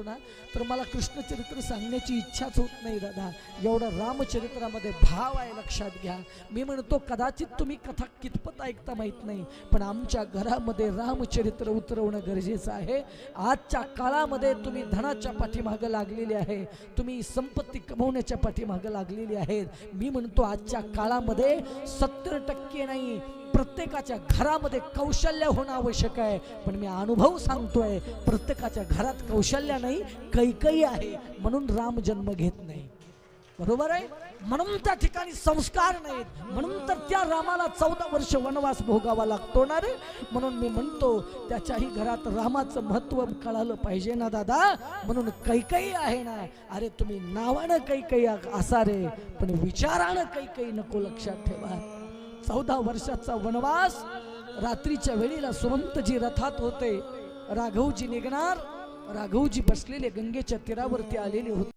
ना तर मला कृष्णचरित्र सांगण्याची इच्छाच होत नाही दादा. एवढं रामचरित्रामध्ये भाव आहे, लक्षात घ्या. मी म्हणतो कदाचित तुम्ही कथा कितपत ऐकता माहीत नाही, पण आमच्या घरामध्ये रामचरित्र उतरवणं गरजेचं आहे. आजच्या काळामध्ये तुम्ही धनाच्या पाठीमागं लागलेले आहे, तुम्ही संपत्ती कमवण्याच्या पाठीमागं लागलेली आहेत. मी म्हणतो आजच्या काळामध्ये 70% नाही, प्रत्येकाच्या घरामध्ये कौशल्य होणं आवश्यक आहे. पण मी अनुभव सांगतोय, प्रत्येकाच्या घरात कौशल्य नाही, कैकई आहे म्हणून राम जन्म घेत नाही. बरोबर आहे, म्हणून त्या ठिकाणी संस्कार नाहीत, म्हणून तर त्या रामाला 14 वर्ष वनवास भोगावा लागतो ना रे. म्हणून मी म्हणतो त्याच्याही घरात रामाचं महत्व कळालं पाहिजे ना दादा. म्हणून कैकई आहे ना, अरे तुम्ही नावानं कैकई असा रे, पण विचारानं कैकई नको. लक्षात ठेवा, 14 वर्षाचा वनवास. रात्रीच्या वेळेला सुमंतजी रथात होते, राघवजी निघणार, राघवजी बसलेले गंगेच्या तीरावरती आलेले होते.